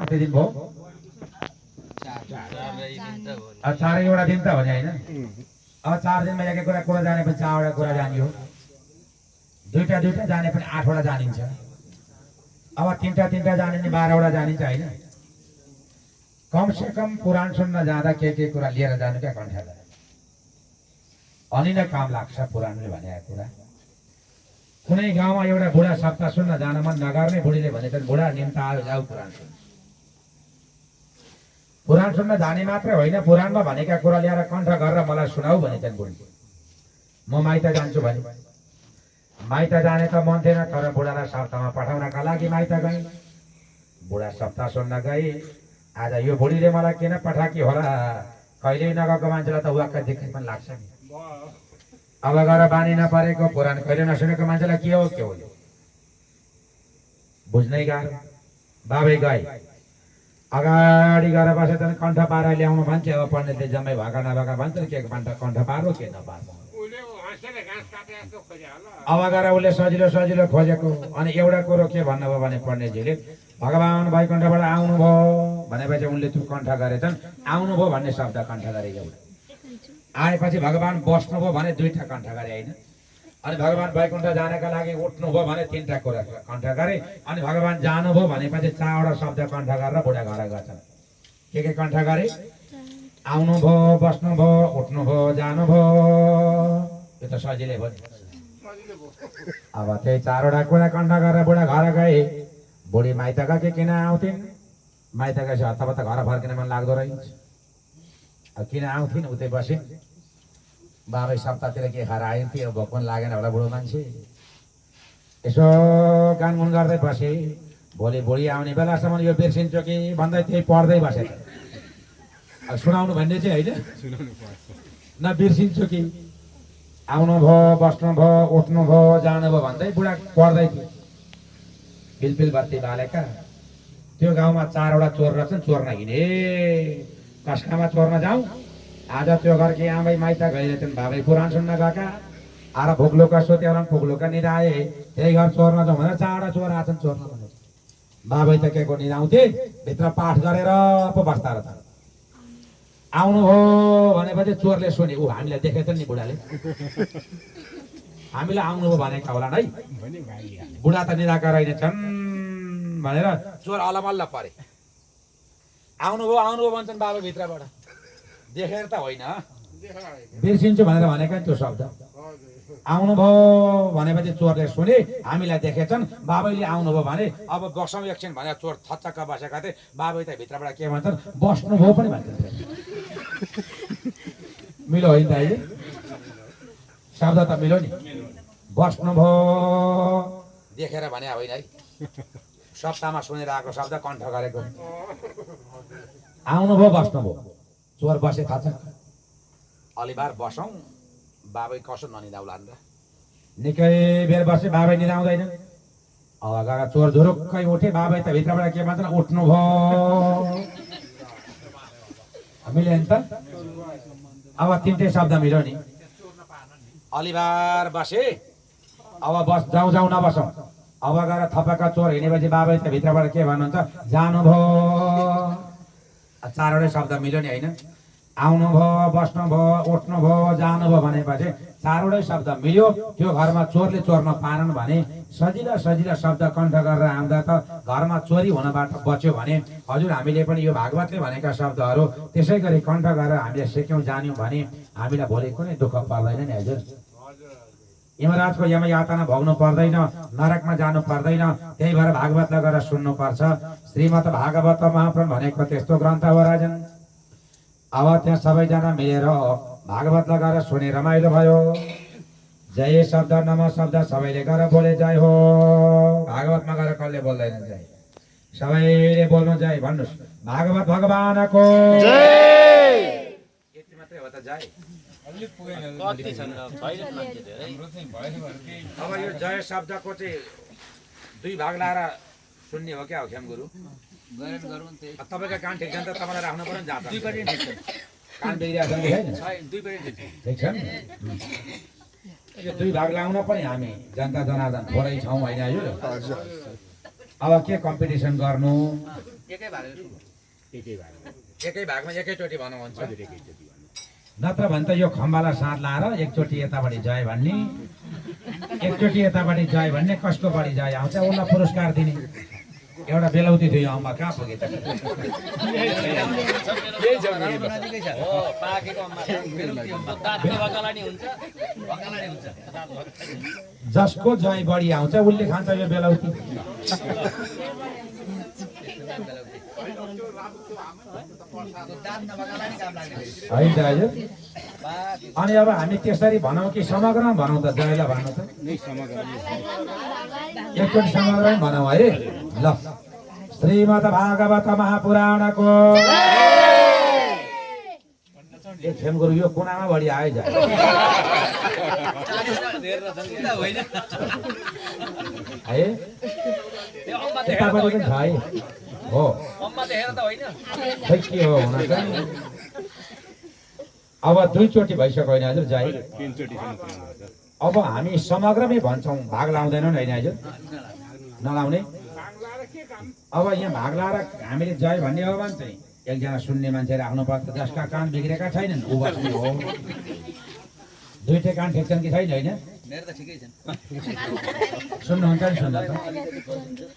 कति दिन भयो? 4 दिन त हो नि होइन? अब 4 दिनमा एक कुरा कुरा जाने पनि 4 कुरा जाने हो, दुईटा जाने पनि 8 जानिन्छ, अब तीनटा जाने नि 12 जानिन्छ होइन? कम से कम पुराण सुन्न जाँदा के कुरा लिएर जानु क्या कण्ठा अनि नै काम लाग्छ पुराणले भनेको कुरा। कुनै गाउँमा एउटा बुढा सप्ताह सुन्न जान मन नगर्ने बुढीले भने त बुढा निम्ता आयो जाऊ पुराण सुन्न जाने मात्रै होइन, पुराणमा भनेका कुरा ल्याएर कण्ठ गरेर मलाई सुनाऊ भनेछन् बुढी। म माइत जान्छु भने माइत जाने त मन थिएन, तर बुढालाई सप्ताहमा पठाउनका लागि माइत गएँ। बुढा सप्ताह सुन्न गए। आज यो बुढीले मलाई किन पठाकी होला, कहिल्यै नगएको मान्छेलाई त वाक्क देख्दै पनि लाग्छ नि। अब गएर बानी नपरेको पुराण कहिले नसुनेको मान्छेलाई के हो यो बुझ्नै गाह्रो। बाबै गए, अगाडि गएर बसे त कण्ठ पारेर ल्याउनु भन्छ। अब पण्डितले जम्मै भएका नभएका भन्छ के कण्ठ पारो के नपारो। अब गएर उसले सजिलो खोजेको। अनि एउटा कुरो के भन्नुभयो भने पण्डितजीले भगवान वैकुण्ठबाट आउनुभयो भनेपछि उनले त्यो कण्ठ गरेछन्। आउनुभयो भन्ने शब्द कण्ठ गरे एउटा, आएपछि भगवान बस्नुभयो भने 2टा कण्ठ गरे होइन? अनि भगवान वैकुण्ठ जानका लागि उठ्नुभयो भने 3टा कुरा कण्ठ गरे। अनि भगवान जानुभयो भनेपछि 4वटा शब्द कण्ठ गरेर बुढा घर गर्छन्। के कण्ठ गरे? आउनुभयो, बस्नुभयो, उठ्नुभयो, जानुभयो। यो त सजिलै भयो। अब त्यही 4वटा कुरा कण्ठ गरेर बुढा घर गए। बुढी माइत गए किन आउँथिन्? माइत गएपछि हत्तपत्त घर फर्किन मन लाग्दो रहेछ। अब किन आउँथिन्? उतै बसे। बाबै सप्ताहतिर के खाएर आयो त्यो भोक पनि लागेन होला बुढो मान्छे। यसो गानगुन गर्दै बसे। भोलि बुढी आउने बेलासम्म यो बिर्सिन्छु कि भन्दै त्यही पढ्दै बसे। अब सुनाउनु भन्ने चाहिँ होइन, न बिर्सिन्छु कि। आउनुभयो, बस्नुभयो, उठ्नुभयो, जानुभयो भन्दै बुढा पढ्दै थियो। पिलपिल बत्ती बालेका त्यो गाउँमा 4वटा चोर रहेछन्। चोर्न हिँडे। कसकामा चोर्न जाउँ? आज त्यो घर के आमै माइत गइरहेछन्। बाबै पुराण सुन्न गएका। आएर भुग्लोका सोत्याउला फुग्लोका निधाए। त्यही घर चोर्न जाउँ भनेर 4वटा चोर आछन् चोर्न भनेर। बाबै त के को निधाउँथे, भित्र पाठ गरेर पो बस्दा रहेछ। आउनुभयो भनेपछि चोरले सुने, ऊ हामीलाई देखेछन् नि बुढाले, हामीलाई आउनुभयो भनेका होला है। बुढा त निधाएका रहेछन् भनेर चोर अलमल्ल परे। आउनुभयो भन्छन् बाबा भित्रबाट। देखेर त होइन, बिर्सिन्छु भनेर भनेका त्यो शब्द। आउनुभयो भनेपछि चोरले सुने, हामीलाई देखेछन्, बाबैले आउनुभयो भने अब बसौँ एकछिन भनेर चोर थच्चक्क बसेका थिए। बाबै त भित्रबाट के भन्छन्? बस्नुभयो पनि भन्छन्। मिलो होइन त अहिले शब्द त मिलो नि। बस्नुभयो देखेर भने होइन है, सप्ताहमा सुनेर आएको शब्द कण्ठ गरेको। आउनुभयो, बस्नुभयो। चोर बसे थाहा अलिबार बसौँ, बाबै कसो ननिदाउला नि त। निकै बेर बसे, बाबै निदाउँदैन। अब गएर चोर झुरुक्कै उठे। बाबै त भित्रबाट के भन्छन्? उठ्नुभयो। मिल्यो नि त? अब 3टै शब्द मिल्यो नि। अलिबार बसे, अब बस जाउँ नबसौँ। अब गएर थपक्क चोर हिँडेपछि बाबै त भित्रबाट के भन्नुहुन्छ? जानुभयो। 4वटै शब्द मिल्यो नि होइन? आउनुभयो, बस्नुभयो, उठ्नुभयो, जानुभयो भनेपछि 4वटै शब्द मिल्यो। त्यो घरमा चोरले चोर्न पाएनन् भने सजिला शब्द कण्ठ गरेर आउँदा त घरमा चोरी हुनबाट बच्यो भने हजुर हामीले पनि यो भागवतले भनेका शब्दहरू त्यसै गरी कण्ठ गरेर हामीले सिक्यौँ जान्यौँ भने हामीलाई भोलि कुनै दुःख पर्दैन नि हजुर। यमराजको यमयातना भोग्नु पर्दैन, नरकमा जानु पर्दैन। त्यही भएर भागवतलाई गएर सुन्नुपर्छ। श्रीमद् भागवत महापुराण भनेको त्यस्तो ग्रन्थ हो राजन। अब त्यहाँ सबैजना मिलेर भागवतलाई गएर सुने रमाइलो भयो। जय शब्द नम शब्द सबैले गएर बोले जय हो। भागवतमा गएर कसले बोल्दैन जय? सबैले बोल्नु जय भन्नुहोस्। भागवत भगवानको जय। यति मात्रै हो त जय? अब यो जय शब्दको चाहिँ 2 भाग लाएर सुन्ने हो क्या हो खेम गुरु? तपाईँको कान ठिक छ नि त? तपाईँलाई राख्नु पर्यो नि जाँदा। कान बिग्रिरहेको छ नि? यो 2 भाग लाउन पनि हामी जनता जनार्दन थोरै छौँ होइन यो। अब के कम्पिटिसन गर्नु? एकै भाग एकै भागमा एकैचोटि भनौँ हुन्छ हजुर एकैचोटि भन्नु नत्र भने त यो खम्बालाई साथ लाएर एकचोटि यतापट्टि जय भन्ने एकचोटि यतापट्टि जय भन्ने कसको बढी जय आउँछ उसलाई पुरस्कार दिने एउटा बेलाउती थियो यो अम्बा कहाँ पुगे त नजिकै छ हो पाकेको अम्मा दाँत बकाला नि हुन्छ जसको जय बढी आउँछ उसले खान्छ यो बेलाउती दाँत नबकाला नि काम लाग्ने है दाजु अनि अब हामी त्यसरी भनौँ कि समग्रमा भनौँ त जयलाई भन्नु त नै समग्र एकचोटि समग्रमा भनौँ है ल श्रीमद् भागवत महापुराणको ए खेम गुरु यो कुनामा बढी आयो जा होइन है त्यो अम्मा यतापट्टि पनि छ है हो अम्मा देखेर त होइन खै के हो हुन चाहिँ अब दुईचोटि भइसक्यो होइन हजुर जय तीनचोटिसम्म पुरानो हजुर अब हामी समग्रमै भन्छौँ भाग लाउँदैनौँ होइन हजुर नलाउने अब यहाँ भाग लाएर हामीले जय भन्ने हो भने चाहिँ एकजना सुन्ने मान्छे राख्नुपर्छ जसका कान बिग्रेका छैनन् ऊ बस्ने हो दुईटै कान ठेक्छन् कि छैन होइन मेरो त ठिकै छ सुन्नुहुन्छ नि सुन्दा त